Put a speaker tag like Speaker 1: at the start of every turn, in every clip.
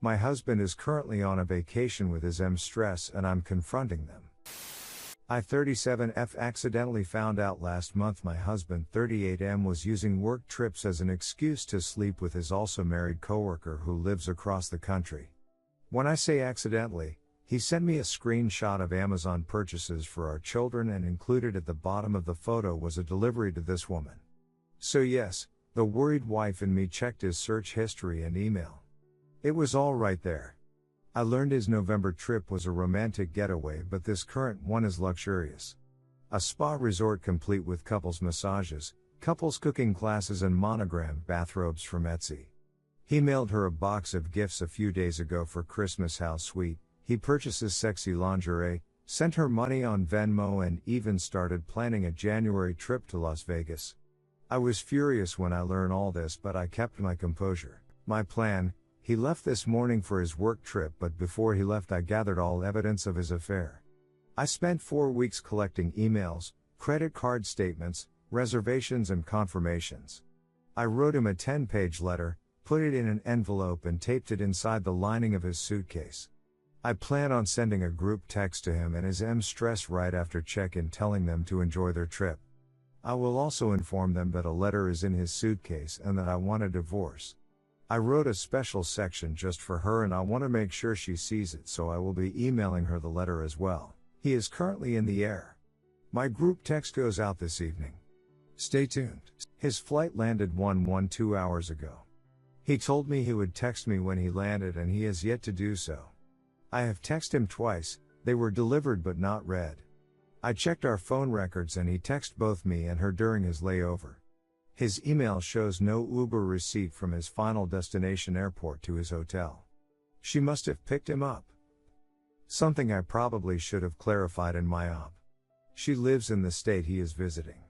Speaker 1: My husband is currently on a vacation with his Mistress and I'm confronting them. I 37F accidentally found out last month my husband 38M was using work trips as an excuse to sleep with his also married coworker who lives across the country. When I say accidentally, he sent me a screenshot of Amazon purchases for our children and included at the bottom of the photo was a delivery to this woman. So yes, the worried wife in me checked his search history and email. It was all right there. I learned his November trip was a romantic getaway, but this current one is luxurious. A spa resort complete with couples massages, couples cooking classes and monogrammed bathrobes from Etsy. He mailed her a box of gifts a few days ago for Christmas. How sweet. He purchases sexy lingerie, sent her money on Venmo and even started planning a January trip to Las Vegas. I was furious when I learned all this, but I kept my composure. My plan: he left this morning for his work trip, but before he left I gathered all evidence of his affair. I spent 4 weeks collecting emails, credit card statements, reservations and confirmations. I wrote him a 10-page letter, put it in an envelope and taped it inside the lining of his suitcase. I plan on sending a group text to him and his Mistress right after check-in telling them to enjoy their trip. I will also inform them that a letter is in his suitcase and that I want a divorce. I wrote a special section just for her and I want to make sure she sees it, so I will be emailing her the letter as well. He is currently in the air. My group text goes out this evening. Stay tuned. His flight landed 2 hours ago. He told me he would text me when he landed and he has yet to do so. I have texted him twice, they were delivered but not read. I checked our phone records and he texted both me and her during his layover. His email shows no Uber receipt from his final destination airport to his hotel. She must have picked him up. Something I probably should have clarified in my op. She lives in the state he is visiting.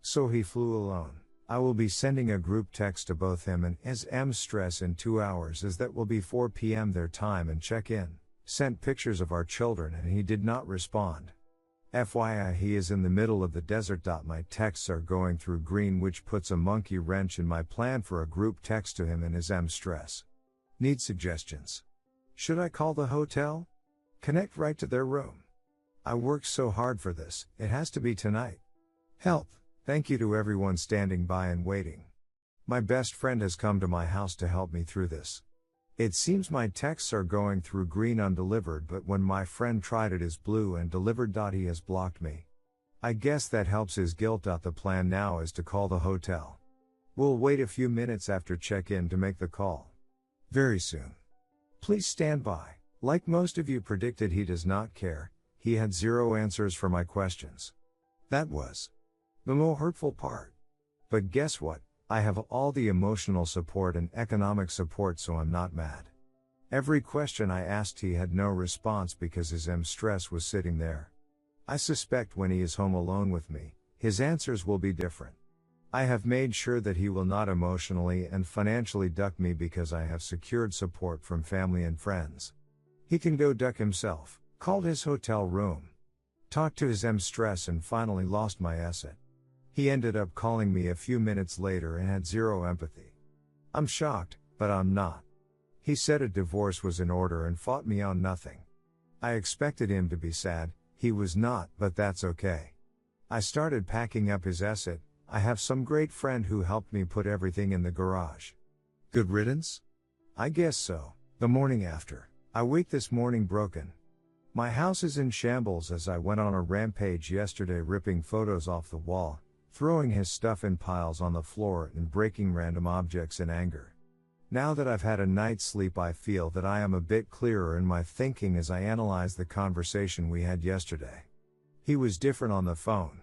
Speaker 1: So he flew alone. I will be sending a group text to both him and his Mistress in 2 hours, as that will be 4 p.m. their time, and check in. Sent pictures of our children and he did not respond. FYI, he is in the middle of the desert. My texts are going through green, which puts a monkey wrench in my plan for a group text to him and his Mistress. Need suggestions? Should I call the hotel? Connect right to their room? I worked so hard for this, it has to be tonight. Help. Thank you to everyone standing by and waiting. My best friend has come to my house to help me through this. It seems my texts are going through green undelivered, but when my friend tried it is blue and delivered. He has blocked me. I guess that helps his guilt. The plan now is to call the hotel. We'll wait a few minutes after check-in to make the call. Very soon. Please stand by. Like most of you predicted, he does not care. He had 0 answers for my questions. That was the more hurtful part. But guess what? I have all the emotional support and economic support, so I'm not mad. Every question I asked he had no response because his Mistress was sitting there. I suspect when he is home alone with me, his answers will be different. I have made sure that he will not emotionally and financially duck me because I have secured support from family and friends. He can go duck himself, called his hotel room, talked to his Mistress and finally lost my asset. He ended up calling me a few minutes later and had 0 empathy. I'm shocked, but I'm not. He said a divorce was in order and fought me on nothing. I expected him to be sad, he was not, but that's okay. I started packing up his asset. I have some great friend who helped me put everything in the garage. Good riddance? I guess so. The morning after, I wake this morning broken. My house is in shambles as I went on a rampage yesterday, ripping photos off the wall, throwing his stuff in piles on the floor and breaking random objects in anger. Now that I've had a night's sleep, I feel that I am a bit clearer in my thinking as I analyze the conversation we had yesterday. He was different on the phone.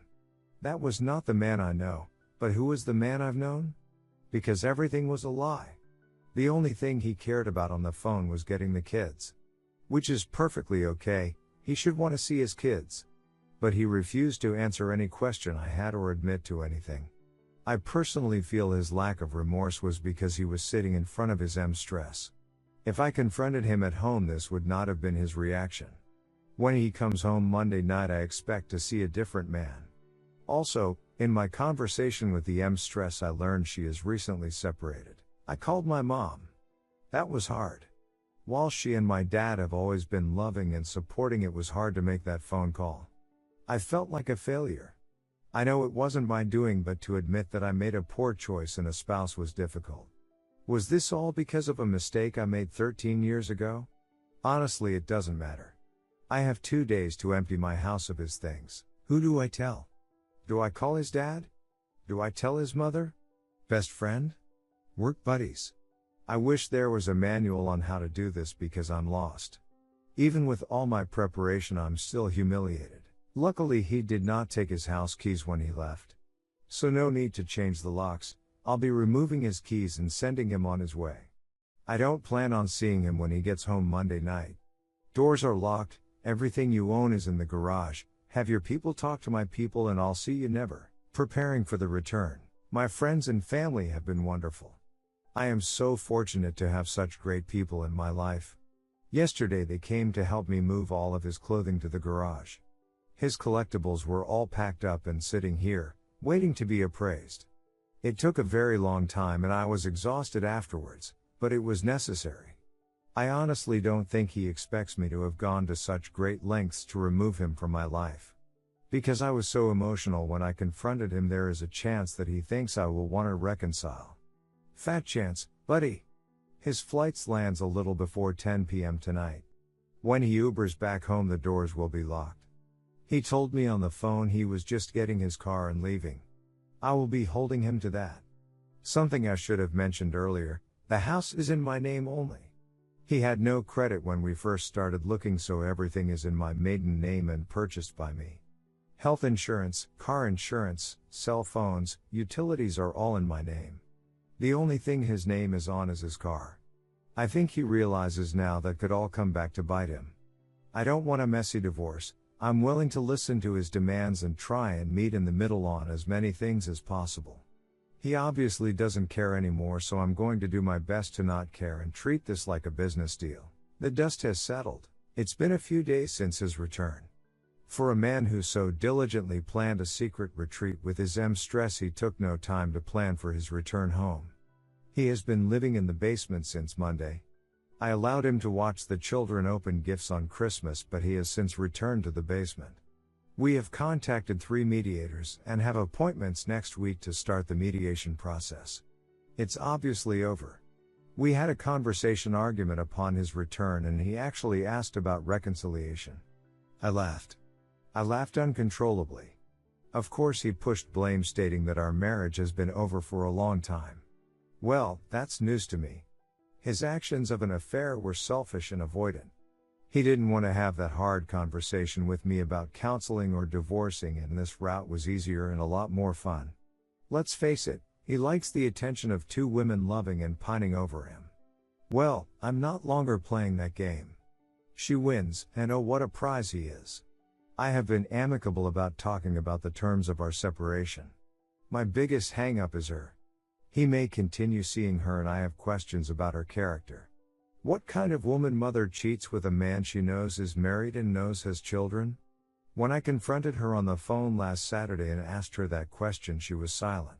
Speaker 1: That was not the man I know, but who was the man I've known? Because everything was a lie. The only thing he cared about on the phone was getting the kids. Which is perfectly okay, he should want to see his kids. But he refused to answer any question I had or admit to anything. I personally feel his lack of remorse was because he was sitting in front of his Mistress. If I confronted him at home, this would not have been his reaction. When he comes home Monday night, I expect to see a different man. Also, in my conversation with the Mistress, I learned she is recently separated. I called my mom. That was hard. While she and my dad have always been loving and supporting, it was hard to make that phone call. I felt like a failure. I know it wasn't my doing, but to admit that I made a poor choice in a spouse was difficult. Was this all because of a mistake I made 13 years ago? Honestly, it doesn't matter. I have 2 days to empty my house of his things. Who do I tell? Do I call his dad? Do I tell his mother? Best friend? Work buddies? I wish there was a manual on how to do this because I'm lost. Even with all my preparation, I'm still humiliated. Luckily, he did not take his house keys when he left. So no need to change the locks. I'll be removing his keys and sending him on his way. I don't plan on seeing him when he gets home Monday night. Doors are locked, everything you own is in the garage. Have your people talk to my people and I'll see you never. Preparing for the return. My friends and family have been wonderful. I am so fortunate to have such great people in my life. Yesterday they came to help me move all of his clothing to the garage. His collectibles were all packed up and sitting here, waiting to be appraised. It took a very long time and I was exhausted afterwards, but it was necessary. I honestly don't think he expects me to have gone to such great lengths to remove him from my life. Because I was so emotional when I confronted him, there is a chance that he thinks I will want to reconcile. Fat chance, buddy. His flights lands a little before 10 p.m. tonight. When he Ubers back home, the doors will be locked. He told me on the phone he was just getting his car and leaving. I will be holding him to that. Something I should have mentioned earlier, the house is in my name only. He had no credit when we first started looking, so everything is in my maiden name and purchased by me. Health insurance, car insurance, cell phones, utilities are all in my name. The only thing his name is on is his car. I think he realizes now that could all come back to bite him. I don't want a messy divorce. I'm willing to listen to his demands and try and meet in the middle on as many things as possible. He obviously doesn't care anymore, so I'm going to do my best to not care and treat this like a business deal. The dust has settled. It's been a few days since his return. For a man who so diligently planned a secret retreat with his Mistress, he took no time to plan for his return home. He has been living in the basement since Monday. I allowed him to watch the children open gifts on Christmas, but he has since returned to the basement. We have contacted 3 mediators and have appointments next week to start the mediation process. It's obviously over. We had a conversation argument upon his return and he actually asked about reconciliation. I laughed. I laughed uncontrollably. Of course he pushed blame, stating that our marriage has been over for a long time. Well, that's news to me. His actions of an affair were selfish and avoidant. He didn't want to have that hard conversation with me about counseling or divorcing, and this route was easier and a lot more fun. Let's face it, he likes the attention of 2 women loving and pining over him. Well, I'm not longer playing that game. She wins, and oh, what a prize he is. I have been amicable about talking about the terms of our separation. My biggest hang-up is her. He may continue seeing her, and I have questions about her character. What kind of woman mother cheats with a man she knows is married and knows has children? When I confronted her on the phone last Saturday and asked her that question, she was silent.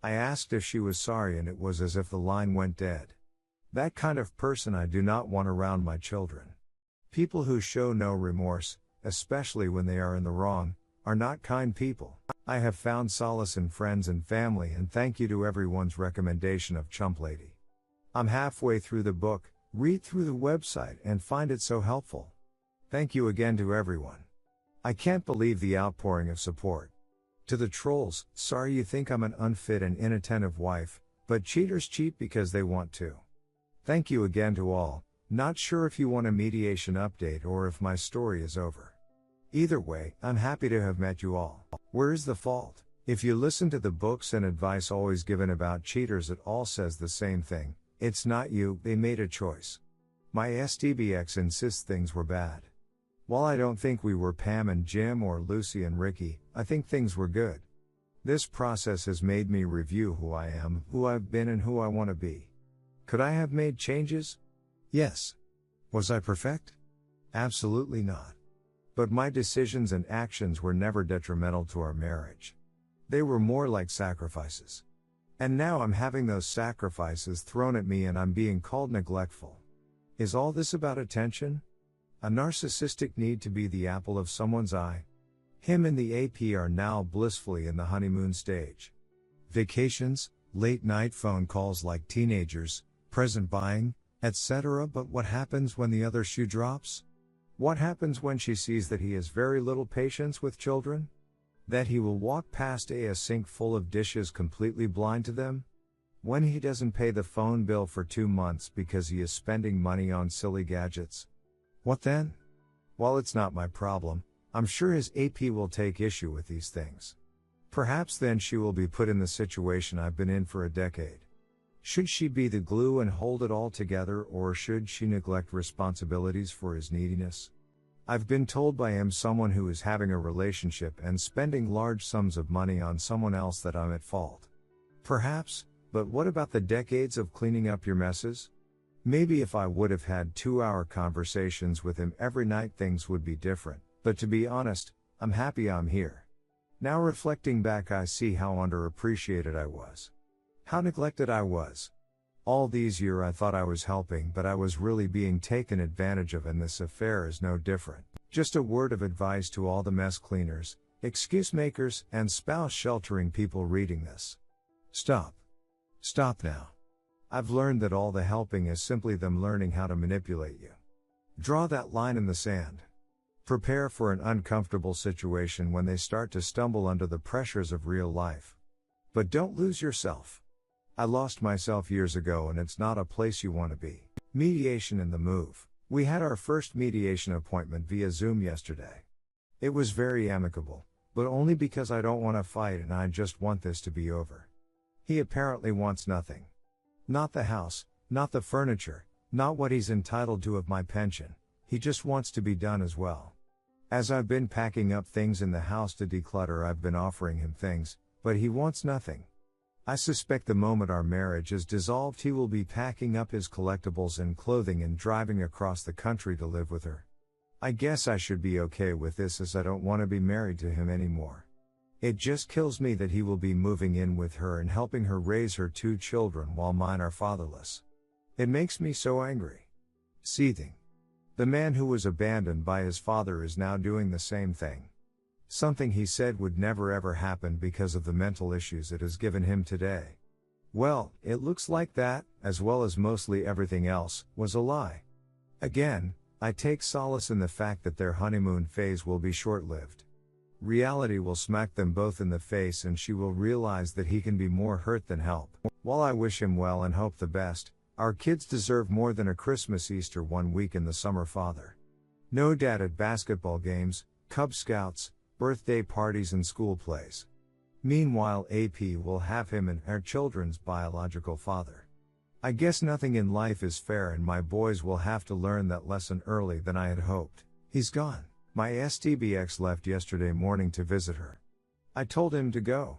Speaker 1: I asked if she was sorry and it was as if the line went dead. That kind of person I do not want around my children. People who show no remorse, especially when they are in the wrong, are not kind people. I have found solace in friends and family, and thank you to everyone's recommendation of Chump Lady. I'm halfway through the book, read through the website and find it so helpful. Thank you again to everyone. I can't believe the outpouring of support. To the trolls, sorry you think I'm an unfit and inattentive wife, but cheaters cheat because they want to. Thank you again to all. Not sure if you want a mediation update or if my story is over. Either way, I'm happy to have met you all. Where is the fault? If you listen to the books and advice always given about cheaters, it all says the same thing. It's not you, they made a choice. My SDBX insists things were bad. While I don't think we were Pam and Jim or Lucy and Ricky, I think things were good. This process has made me review who I am, who I've been, and who I want to be. Could I have made changes? Yes. Was I perfect? Absolutely not. But my decisions and actions were never detrimental to our marriage. They were more like sacrifices. And now I'm having those sacrifices thrown at me and I'm being called neglectful. Is all this about attention? A narcissistic need to be the apple of someone's eye? Him and the AP are now blissfully in the honeymoon stage. Vacations, late night phone calls like teenagers, present buying, etc. But what happens when the other shoe drops? What happens when she sees that he has very little patience with children? That he will walk past a sink full of dishes completely blind to them? When he doesn't pay the phone bill for 2 months because he is spending money on silly gadgets? What then? While it's not my problem, I'm sure his AP will take issue with these things. Perhaps then she will be put in the situation I've been in for a decade. Should she be the glue and hold it all together, or should she neglect responsibilities for his neediness? I've been told by someone who is having a relationship and spending large sums of money on someone else that I'm at fault. Perhaps, but what about the decades of cleaning up your messes? Maybe if I would have had 2-hour conversations with him every night things would be different, but to be honest, I'm happy I'm here. Now reflecting back I see how underappreciated I was. How neglected I was. All these years I thought I was helping, but I was really being taken advantage of, and this affair is no different. Just a word of advice to all the mess cleaners, excuse makers, and spouse sheltering people reading this. Stop. Stop now. I've learned that all the helping is simply them learning how to manipulate you. Draw that line in the sand. Prepare for an uncomfortable situation when they start to stumble under the pressures of real life. But don't lose yourself. I lost myself years ago, and it's not a place you want to be. Mediation in the move. We had our first mediation appointment via Zoom yesterday. It was very amicable, but only because I don't want to fight and I just want this to be over. He apparently wants nothing. Not the house, not the furniture, not what he's entitled to of my pension. He just wants to be done as well. As I've been packing up things in the house to declutter, I've been offering him things, but he wants nothing. I suspect the moment our marriage is dissolved, he will be packing up his collectibles and clothing and driving across the country to live with her. I guess I should be okay with this, as I don't want to be married to him anymore. It just kills me that he will be moving in with her and helping her raise her 2 children while mine are fatherless. It makes me so angry. Seething. The man who was abandoned by his father is now doing the same thing. Something he said would never ever happen because of the mental issues it has given him today. Well, it looks like that, as well as mostly everything else, was a lie. Again, I take solace in the fact that their honeymoon phase will be short-lived. Reality will smack them both in the face, and she will realize that he can be more hurt than help. While I wish him well and hope the best, our kids deserve more than a Christmas, Easter, 1 week in the summer father. No dad at basketball games, Cub Scouts, birthday parties and school plays. Meanwhile, AP will have him and her children's biological father. I guess nothing in life is fair, and my boys will have to learn that lesson early than I had hoped. He's gone. My STBX left yesterday morning to visit her. I told him to go.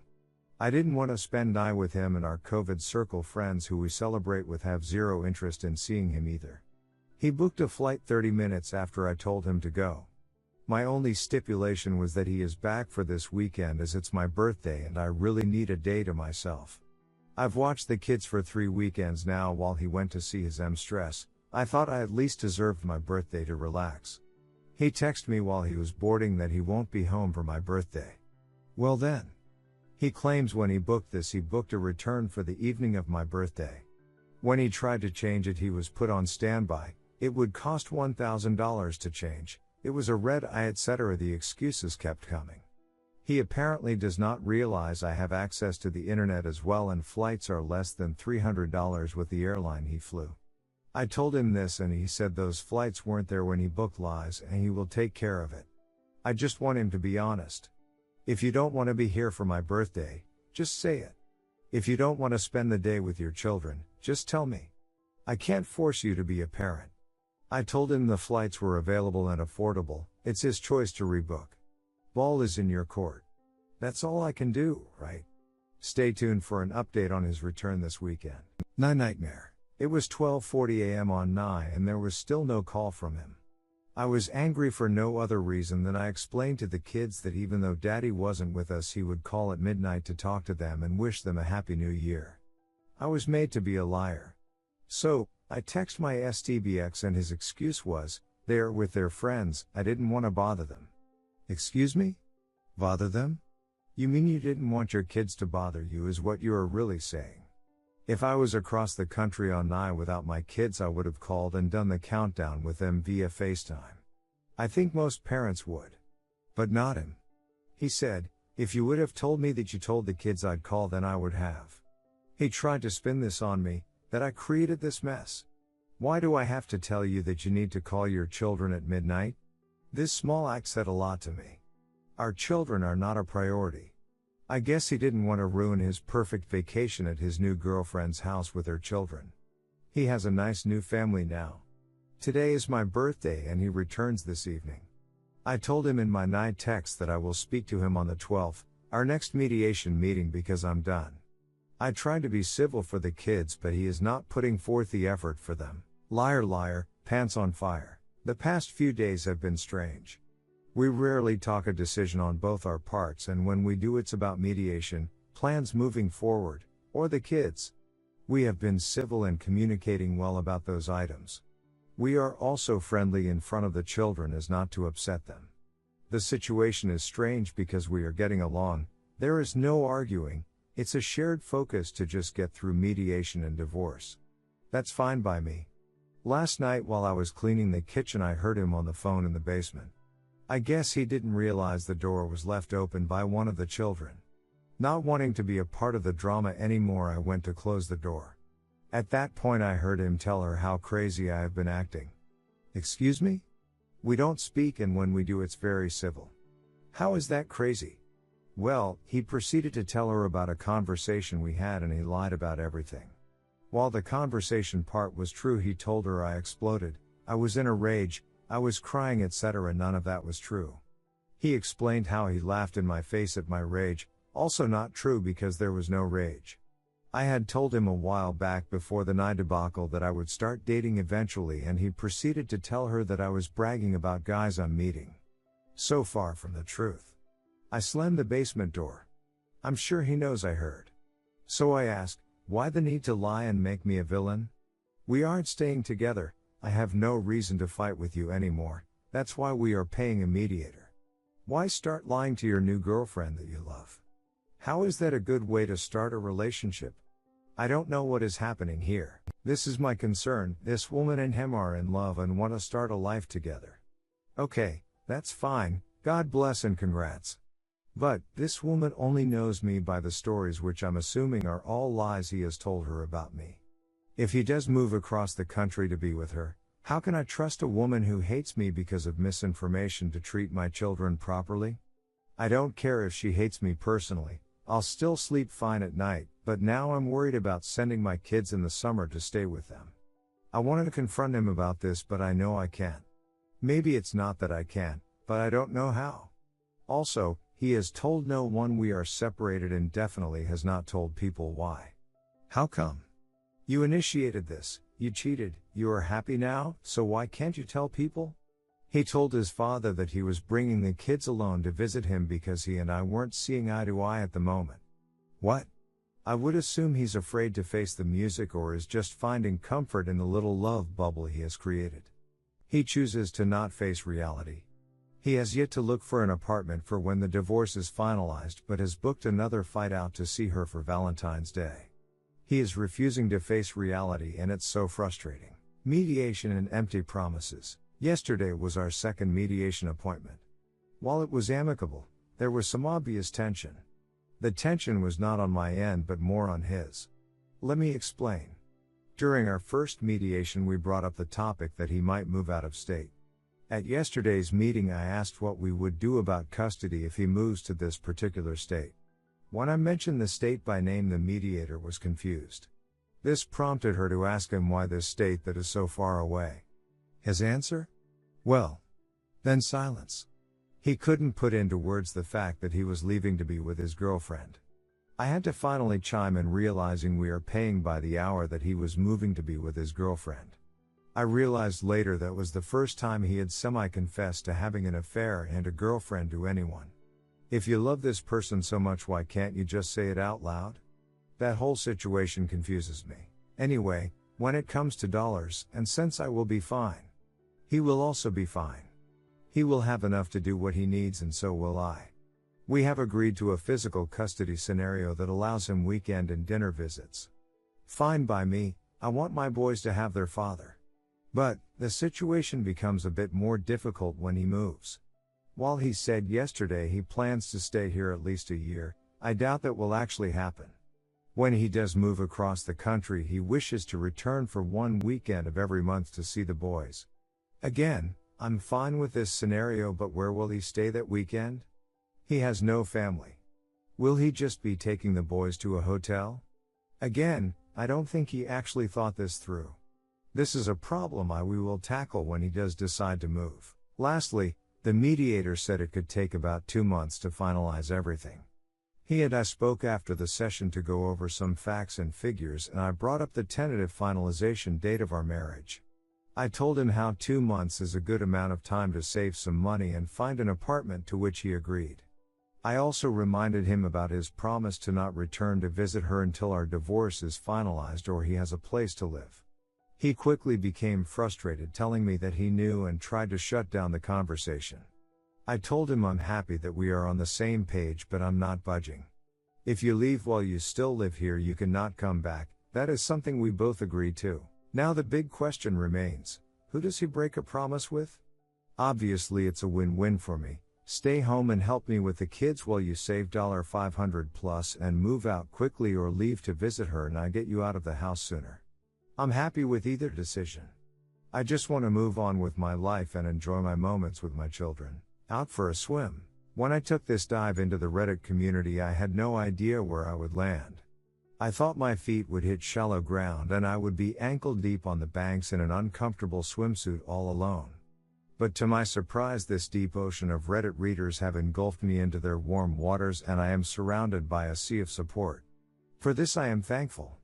Speaker 1: I didn't want to spend night with him, and our COVID circle friends who we celebrate with have zero interest in seeing him either. He booked a flight 30 minutes after I told him to go. My only stipulation was that he is back for this weekend, as it's my birthday and I really need a day to myself. I've watched the kids for 3 weekends now while he went to see his Mistress. I thought I at least deserved my birthday to relax. He texted me while he was boarding that he won't be home for my birthday. Well then. He claims when he booked this, he booked a return for the evening of my birthday. When he tried to change it, he was put on standby. It would cost $1,000 to change. It was a red eye, etc. The excuses kept coming. He apparently does not realize I have access to the internet as well, and flights are less than $300 with the airline he flew. I told him this, and he said those flights weren't there when he booked, lies, and he will take care of it. I just want him to be honest. If you don't want to be here for my birthday, just say it. If you don't want to spend the day with your children, just tell me. I can't force you to be a parent. I told him the flights were available and affordable. It's his choice to rebook. Ball is in your court. That's all I can do, right? Stay tuned for an update on his return this weekend. Nightmare. It was 12:40 a.m. on 9 and there was still no call from him. I was angry for no other reason than I explained to the kids that even though Daddy wasn't with us, he would call at midnight to talk to them and wish them a happy new year. I was made to be a liar. So, I text my STBX and his excuse was, they are with their friends, I didn't want to bother them. Excuse me? Bother them? You mean you didn't want your kids to bother you is what you are really saying. If I was across the country on night without my kids I would have called and done the countdown with them via FaceTime. I think most parents would. But not him. He said, if you would have told me that you told the kids I'd call then I would have. He tried to spin this on me, that I created this mess. Why do I have to tell you that you need to call your children at midnight? This small act said a lot to me. Our children are not a priority. I guess he didn't want to ruin his perfect vacation at his new girlfriend's house with her children. He has a nice new family now. Today is my birthday and he returns this evening. I told him in my night text that I will speak to him on the 12th, our next mediation meeting because I'm done. I tried to be civil for the kids but he is not putting forth the effort for them. Liar liar, pants on fire. The past few days have been strange. We rarely talk a decision on both our parts and when we do it's about mediation, plans moving forward, or the kids. We have been civil and communicating well about those items. We are also friendly in front of the children as not to upset them. The situation is strange because we are getting along, there is no arguing, it's a shared focus to just get through mediation and divorce. That's fine by me. Last night while I was cleaning the kitchen I heard him on the phone in the basement. I guess he didn't realize the door was left open by one of the children. Not wanting to be a part of the drama anymore I went to close the door. At that point I heard him tell her how crazy I have been acting. Excuse me? We don't speak and when we do it's very civil. How is that crazy? Well, he proceeded to tell her about a conversation we had and he lied about everything. While the conversation part was true he told her I exploded, I was in a rage, I was crying etc. None of that was true. He explained how he laughed in my face at my rage, also not true because there was no rage. I had told him a while back before the night debacle that I would start dating eventually and he proceeded to tell her that I was bragging about guys I'm meeting. So far from the truth. I slammed the basement door. I'm sure he knows I heard. So I asked, why the need to lie and make me a villain? We aren't staying together. I have no reason to fight with you anymore, that's why we are paying a mediator. Why start lying to your new girlfriend that you love? How is that a good way to start a relationship? I don't know what is happening here. This is my concern, this woman and him are in love and want to start a life together. Okay, that's fine, God bless and congrats. But, this woman only knows me by the stories which I'm assuming are all lies he has told her about me. If he does move across the country to be with her, how can I trust a woman who hates me because of misinformation to treat my children properly? I don't care if she hates me personally, I'll still sleep fine at night, but now I'm worried about sending my kids in the summer to stay with them. I wanted to confront him about this but I know I can't. Maybe it's not that I can't, but I don't know how. Also, he has told no one we are separated and definitely has not told people why. How come? You initiated this, you cheated, you are happy now, so why can't you tell people? He told his father that he was bringing the kids alone to visit him because he and I weren't seeing eye to eye at the moment. What? I would assume he's afraid to face the music or is just finding comfort in the little love bubble he has created. He chooses to not face reality. He has yet to look for an apartment for when the divorce is finalized but has booked another flight out to see her for Valentine's Day. He is refusing to face reality and it's so frustrating. Mediation and empty promises. Yesterday was our second mediation appointment. While it was amicable, there was some obvious tension. The tension was not on my end but more on his. Let me explain. During our first mediation we brought up the topic that he might move out of state. At yesterday's meeting I asked what we would do about custody if he moves to this particular state. When I mentioned the state by name the mediator was confused. This prompted her to ask him why this state that is so far away. His answer? Well. Then silence. He couldn't put into words the fact that he was leaving to be with his girlfriend. I had to finally chime in realizing we are paying by the hour that he was moving to be with his girlfriend. I realized later that was the first time he had semi-confessed to having an affair and a girlfriend to anyone. If you love this person so much why can't you just say it out loud? That whole situation confuses me. Anyway, When it comes to dollars and cents, I will be fine. He will also be fine. He will have enough to do what he needs, and so will I. We have agreed to a physical custody scenario that allows him weekend and dinner visits. Fine by me, I want my boys to have their father. But, the situation becomes a bit more difficult when he moves. While he said yesterday he plans to stay here at least a year, I doubt that will actually happen. When he does move across the country, he wishes to return for one weekend of every month to see the boys. Again, I'm fine with this scenario, but where will he stay that weekend? He has no family. Will he just be taking the boys to a hotel? Again, I don't think he actually thought this through. This is a problem we will tackle when he does decide to move. Lastly, the mediator said it could take about 2 months to finalize everything. He and I spoke after the session to go over some facts and figures, and I brought up the tentative finalization date of our marriage. I told him how 2 months is a good amount of time to save some money and find an apartment, to which he agreed. I also reminded him about his promise to not return to visit her until our divorce is finalized or he has a place to live. He quickly became frustrated, telling me that he knew, and tried to shut down the conversation. I told him I'm happy that we are on the same page, but I'm not budging. If you leave while you still live here, you cannot come back. That is something we both agreed to. Now the big question remains, who does he break a promise with? Obviously it's a win-win for me. Stay home and help me with the kids while you save $500 plus and move out quickly, or leave to visit her and I get you out of the house sooner. I'm happy with either decision. I just want to move on with my life and enjoy my moments with my children. Out for a swim. When I took this dive into the Reddit community, I had no idea where I would land. I thought my feet would hit shallow ground and I would be ankle deep on the banks in an uncomfortable swimsuit all alone. But to my surprise, this deep ocean of Reddit readers have engulfed me into their warm waters, and I am surrounded by a sea of support. For this I am thankful.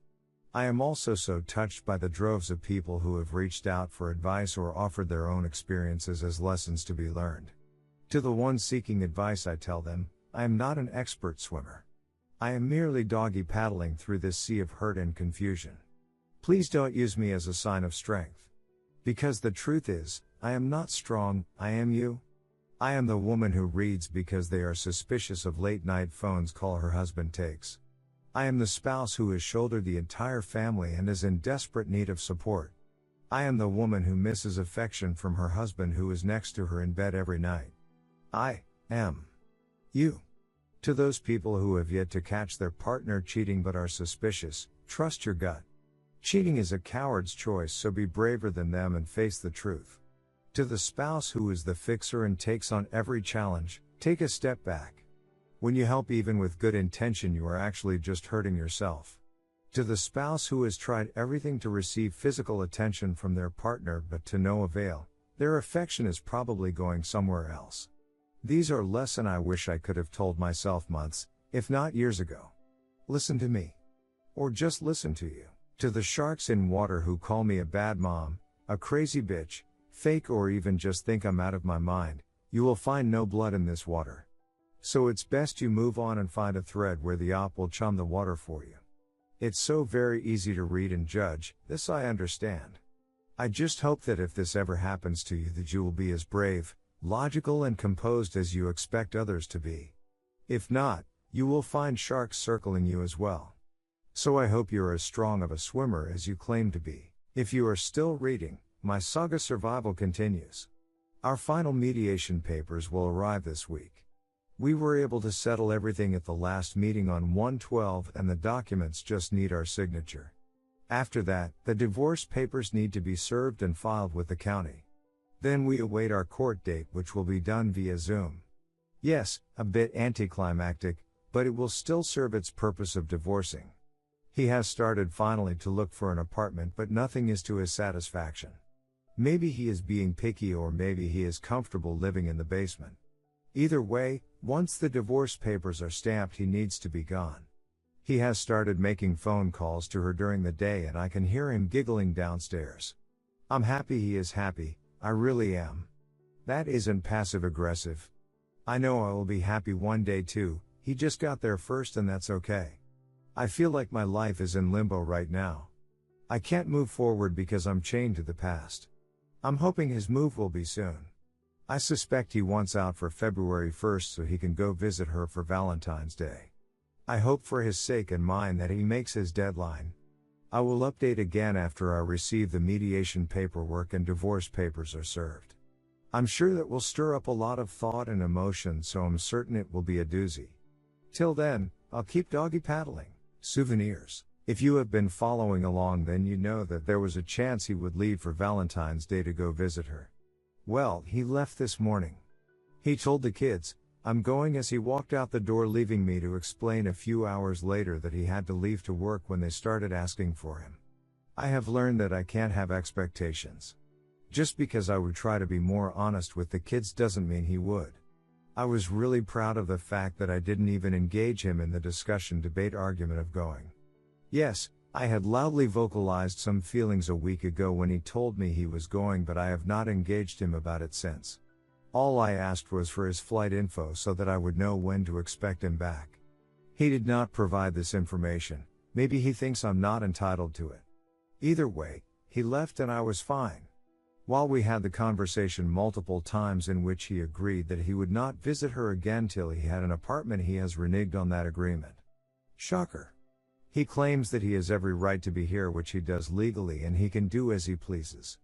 Speaker 1: I am also so touched by the droves of people who have reached out for advice or offered their own experiences as lessons to be learned. To the ones seeking advice, I tell them, I am not an expert swimmer. I am merely doggy paddling through this sea of hurt and confusion. Please don't use me as a sign of strength. Because the truth is, I am not strong, I am you. I am the woman who reads because they are suspicious of late-night phone calls her husband takes. I am the spouse who has shouldered the entire family and is in desperate need of support. I am the woman who misses affection from her husband who is next to her in bed every night. I am you. To those people who have yet to catch their partner cheating but are suspicious, trust your gut. Cheating is a coward's choice, so be braver than them and face the truth. To the spouse who is the fixer and takes on every challenge, take a step back. When you help even with good intention, you are actually just hurting yourself. To the spouse who has tried everything to receive physical attention from their partner but to no avail, their affection is probably going somewhere else. These are lessons I wish I could have told myself months, if not years ago. Listen to me. Or just listen to you. To the sharks in water who call me a bad mom, a crazy bitch, fake, or even just think I'm out of my mind, you will find no blood in this water. So it's best you move on and find a thread where the op will chum the water for you. It's so very easy to read and judge, this I understand. I just hope that if this ever happens to you, that you will be as brave, logical and composed as you expect others to be. If not, you will find sharks circling you as well. So I hope you're as strong of a swimmer as you claim to be. If you are still reading, my saga survival continues. Our final mediation papers will arrive this week. We were able to settle everything at the last meeting on 1/12 and the documents just need our signature. After that, the divorce papers need to be served and filed with the county. Then we await our court date, which will be done via Zoom. Yes, a bit anticlimactic, but it will still serve its purpose of divorcing. He has started finally to look for an apartment, but nothing is to his satisfaction. Maybe he is being picky, or maybe he is comfortable living in the basement. Either way, once the divorce papers are stamped, he needs to be gone. He has started making phone calls to her during the day and I can hear him giggling downstairs. I'm happy he is happy, I really am. That isn't passive aggressive. I know I will be happy one day too, he just got there first and that's okay. I feel like my life is in limbo right now. I can't move forward because I'm chained to the past. I'm hoping his move will be soon. I suspect he wants out for February 1st so he can go visit her for Valentine's Day. I hope for his sake and mine that he makes his deadline. I will update again after I receive the mediation paperwork and divorce papers are served. I'm sure that will stir up a lot of thought and emotion, so I'm certain it will be a doozy. Till then, I'll keep doggy paddling. Souvenirs. If you have been following along, then you know that there was a chance he would leave for Valentine's Day to go visit her. Well, he left this morning. He told the kids, "I'm going," as he walked out the door, leaving me to explain a few hours later that he had to leave to work when they started asking for him. I have learned that I can't have expectations. Just because I would try to be more honest with the kids doesn't mean he would. I was really proud of the fact that I didn't even engage him in the discussion, debate, argument of going. Yes, I had loudly vocalized some feelings a week ago when he told me he was going, but I have not engaged him about it since. All I asked was for his flight info so that I would know when to expect him back. He did not provide this information. Maybe he thinks I'm not entitled to it. Either way, he left and I was fine. While we had the conversation multiple times in which he agreed that he would not visit her again till he had an apartment, he has reneged on that agreement. Shocker. He claims that he has every right to be here, which he does legally, and he can do as he pleases.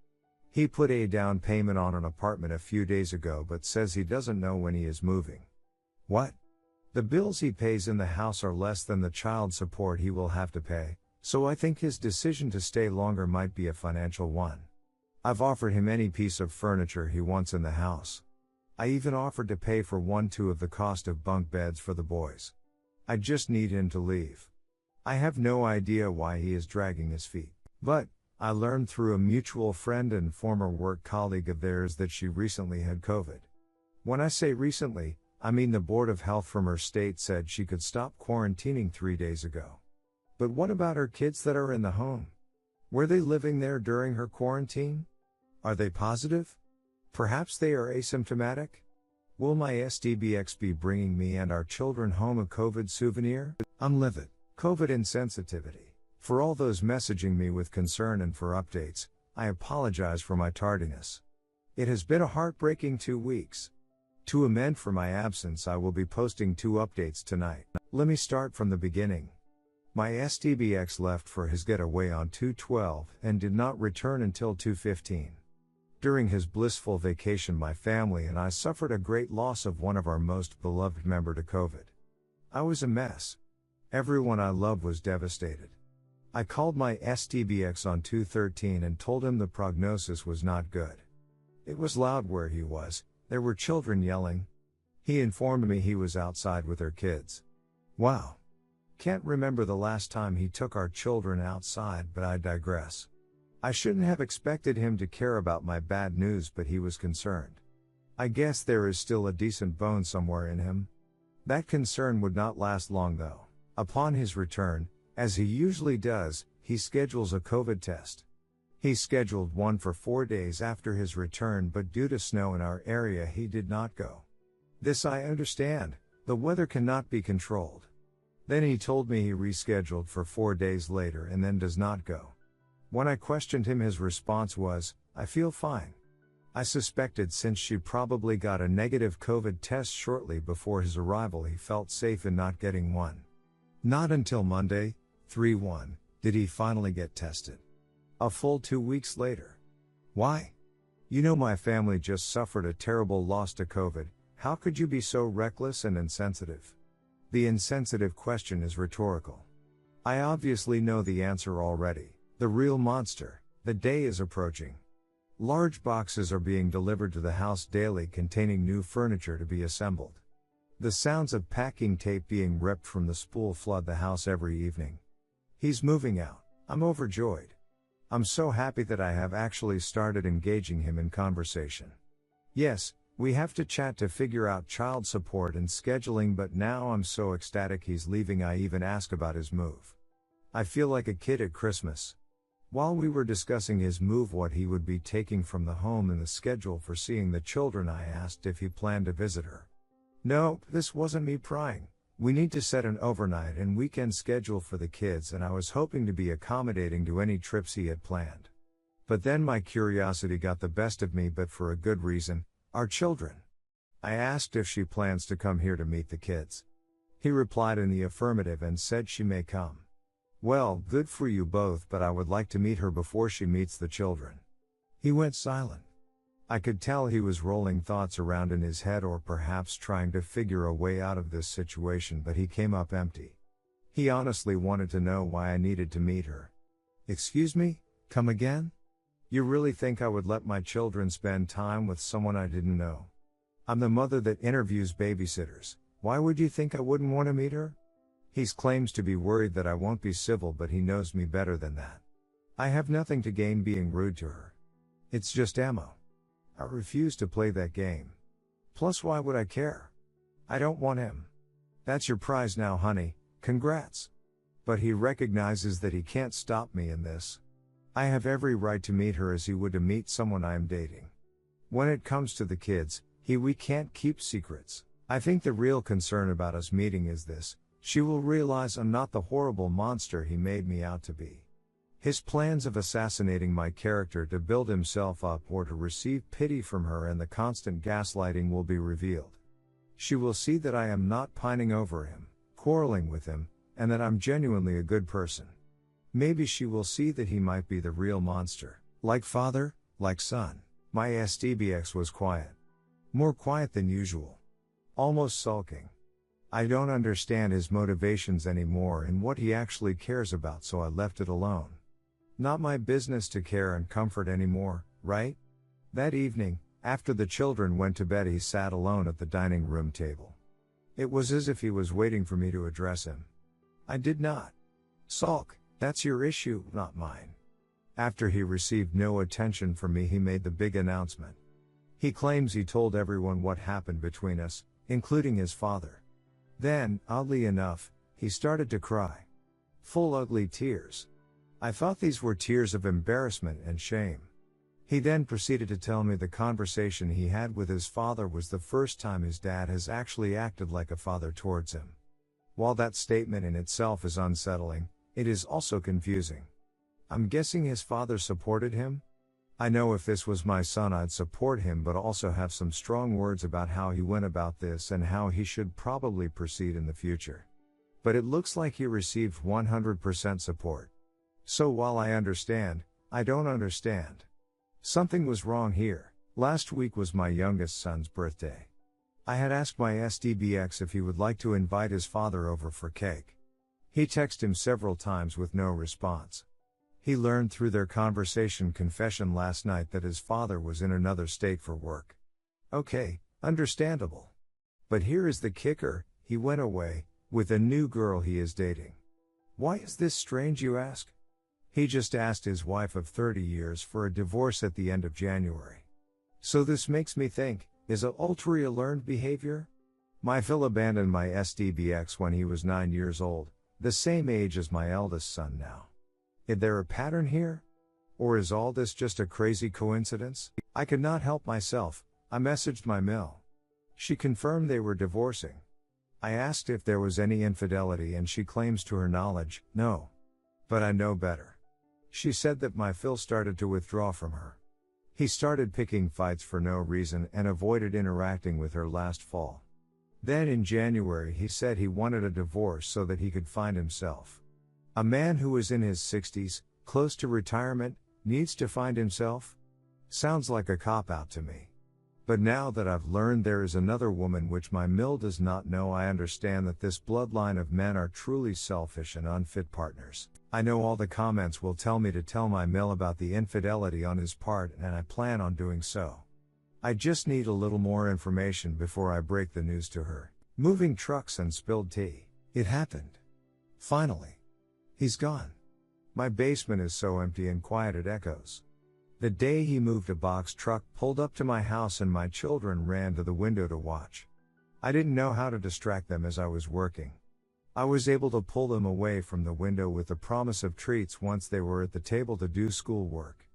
Speaker 1: He put a down payment on an apartment a few days ago but says he doesn't know when he is moving. What? The bills he pays in the house are less than the child support he will have to pay, so I think his decision to stay longer might be a financial one. I've offered him any piece of furniture he wants in the house. I even offered to pay for 1/2 of the cost of bunk beds for the boys. I just need him to leave. I have no idea why he is dragging his feet, but I learned through a mutual friend and former work colleague of theirs that she recently had COVID. When I say recently, I mean the Board of Health from her state said she could stop quarantining 3 days ago. But what about her kids that are in the home? Were they living there during her quarantine? Are they positive? Perhaps they are asymptomatic? Will my SDBX be bringing me and our children home a COVID souvenir? I'm livid. COVID insensitivity. For all those messaging me with concern and for updates, I apologize for my tardiness. It has been a heartbreaking 2 weeks. To amend for my absence, I will be posting 2 updates tonight. Let me start from the beginning. My SDBX left for his getaway on 2/12 and did not return until 2/15. During his blissful vacation, my family and I suffered a great loss of one of our most beloved member to COVID. I was a mess. Everyone I love was devastated. I called my SDBX on 2/13 and told him the prognosis was not good. It was loud where he was, there were children yelling. He informed me he was outside with their kids. Wow. Can't remember the last time he took our children outside, but I digress. I shouldn't have expected him to care about my bad news, but he was concerned. I guess there is still a decent bone somewhere in him. That concern would not last long though. Upon his return, as he usually does, he schedules a COVID test. He scheduled one for 4 days after his return, but due to snow in our area he did not go. This I understand, the weather cannot be controlled. Then he told me he rescheduled for 4 days later and then does not go. When I questioned him, his response was, "I feel fine." I suspected since she probably got a negative COVID test shortly before his arrival he felt safe in not getting one. Not until Monday, 3/1, did he finally get tested. A full 2 weeks later. Why? You know, my family just suffered a terrible loss to COVID. How could you be so reckless and insensitive? The insensitive question is rhetorical. I obviously know the answer already. The real monster. The day is approaching. Large boxes are being delivered to the house daily containing new furniture to be assembled. The sounds of packing tape being ripped from the spool flood the house every evening. He's moving out. I'm overjoyed. I'm so happy that I have actually started engaging him in conversation. Yes, we have to chat to figure out child support and scheduling, but now I'm so ecstatic he's leaving I even ask about his move. I feel like a kid at Christmas. While we were discussing his move, what he would be taking from the home and the schedule for seeing the children, I asked if he planned to visit her. No, this wasn't me prying. We need to set an overnight and weekend schedule for the kids, and I was hoping to be accommodating to any trips he had planned. But then my curiosity got the best of me, but for a good reason, our children. I asked if she plans to come here to meet the kids. He replied in the affirmative and said she may come. Well, good for you both, but I would like to meet her before she meets the children. He went silent. I could tell he was rolling thoughts around in his head, or perhaps trying to figure a way out of this situation, but he came up empty. He honestly wanted to know why I needed to meet her. Excuse me, come again? You really think I would let my children spend time with someone I didn't know? I'm the mother that interviews babysitters. Why would you think I wouldn't want to meet her? He claims to be worried that I won't be civil, but he knows me better than that. I have nothing to gain being rude to her. It's just ammo. I refuse to play that game. Plus, why would I care? I don't want him. That's your prize now, honey, congrats. But he recognizes that he can't stop me in this. I have every right to meet her as he would to meet someone I am dating. When it comes to the kids, we can't keep secrets. I think the real concern about us meeting is this: she will realize I'm not the horrible monster he made me out to be. His plans of assassinating my character to build himself up or to receive pity from her and the constant gaslighting will be revealed. She will see that I am not pining over him, quarreling with him, and that I'm genuinely a good person. Maybe she will see that he might be the real monster, like father, like son. My SDBX was quiet. More quiet than usual. Almost sulking. I don't understand his motivations anymore and what he actually cares about, so I left it alone. Not my business to care and comfort anymore, right? That evening, after the children went to bed, he sat alone at the dining room table. It was as if he was waiting for me to address him. I did not. Sulk, that's your issue, not mine. After he received no attention from me, he made the big announcement. He claims he told everyone what happened between us, including his father. Then, oddly enough, he started to cry. Full ugly tears. I thought these were tears of embarrassment and shame. He then proceeded to tell me the conversation he had with his father was the first time his dad has actually acted like a father towards him. While that statement in itself is unsettling, it is also confusing. I'm guessing his father supported him? I know if this was my son I'd support him, but also have some strong words about how he went about this and how he should probably proceed in the future. But it looks like he received 100% support. So while I understand, I don't understand. Something was wrong here. Last week was my youngest son's birthday. I had asked my SDBX if he would like to invite his father over for cake. He texted him several times with no response. He learned through their confession last night that his father was in another state for work. Okay, understandable. But here is the kicker: he went away, with a new girl he is dating. Why is this strange, you ask? He just asked his wife of 30 years for a divorce at the end of January. So this makes me think, is adultery a learned behavior? My Phil abandoned my SDBX when he was 9 years old, the same age as my eldest son now. Is there a pattern here? Or is all this just a crazy coincidence? I could not help myself. I messaged my mill. She confirmed they were divorcing. I asked if there was any infidelity and she claims to her knowledge, no. But I know better. She said that my Phil started to withdraw from her. He started picking fights for no reason and avoided interacting with her last fall. Then in January he said he wanted a divorce so that he could find himself. A man who is in his 60s, close to retirement, needs to find himself? Sounds like a cop-out to me. But now that I've learned there is another woman which my mill does not know, I understand that this bloodline of men are truly selfish and unfit partners. I know all the comments will tell me to tell my mill about the infidelity on his part, and I plan on doing so. I just need a little more information before I break the news to her. Moving trucks and spilled tea. It happened. Finally. He's gone. My basement is so empty and quiet it echoes. The day he moved, a box truck pulled up to my house and my children ran to the window to watch. I didn't know how to distract them as I was working. I was able to pull them away from the window with the promise of treats once they were at the table to do schoolwork.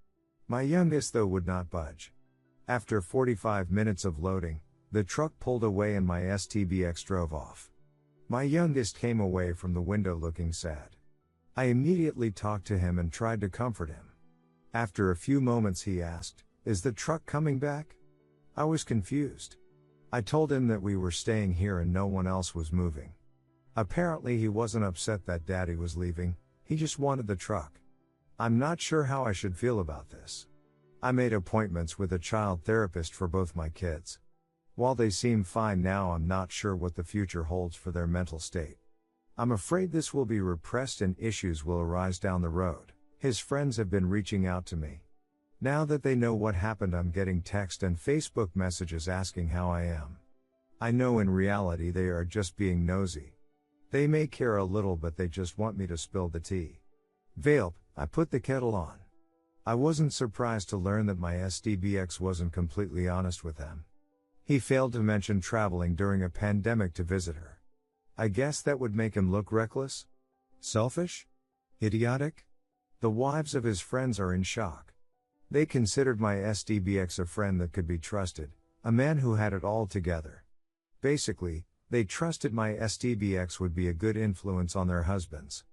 Speaker 1: My youngest, though, would not budge. After 45 minutes of loading, the truck pulled away and my STBX drove off. My youngest came away from the window looking sad. I immediately talked to him and tried to comfort him. After a few moments he asked, "Is the truck coming back?" I was confused. I told him that we were staying here and no one else was moving. Apparently he wasn't upset that Daddy was leaving, he just wanted the truck. I'm not sure how I should feel about this. I made appointments with a child therapist for both my kids. While they seem fine now, I'm not sure what the future holds for their mental state. I'm afraid this will be repressed and issues will arise down the road. His friends have been reaching out to me. Now that they know what happened, I'm getting text and Facebook messages asking how I am. I know in reality they are just being nosy. They may care a little, but they just want me to spill the tea. Veilp, I put the kettle on. I wasn't surprised to learn that my SDBX wasn't completely honest with them. He failed to mention traveling during a pandemic to visit her. I guess that would make him look reckless? Selfish? Idiotic? The wives of his friends are in shock. They considered my SDBX a friend that could be trusted, a man who had it all together. Basically, they trusted my SDBX would be a good influence on their husbands.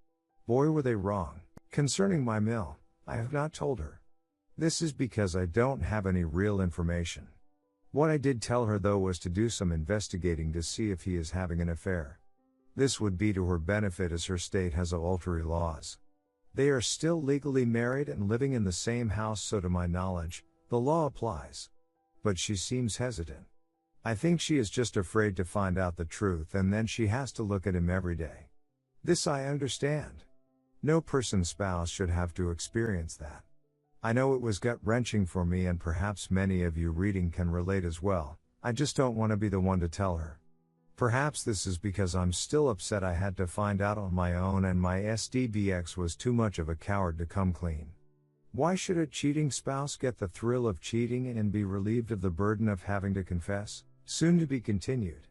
Speaker 1: Boy, were they wrong. Concerning my mill, I have not told her. This is because I don't have any real information. What I did tell her though was to do some investigating to see if he is having an affair. This would be to her benefit as her state has adultery laws. They are still legally married and living in the same house, so to my knowledge, the law applies. But she seems hesitant. I think she is just afraid to find out the truth and then she has to look at him every day. This I understand. No person's spouse should have to experience that. I know it was gut-wrenching for me and perhaps many of you reading can relate as well. I just don't want to be the one to tell her. Perhaps this is because I'm still upset I had to find out on my own and my SDBX was too much of a coward to come clean. Why should a cheating spouse get the thrill of cheating and be relieved of the burden of having to confess? Soon to be continued.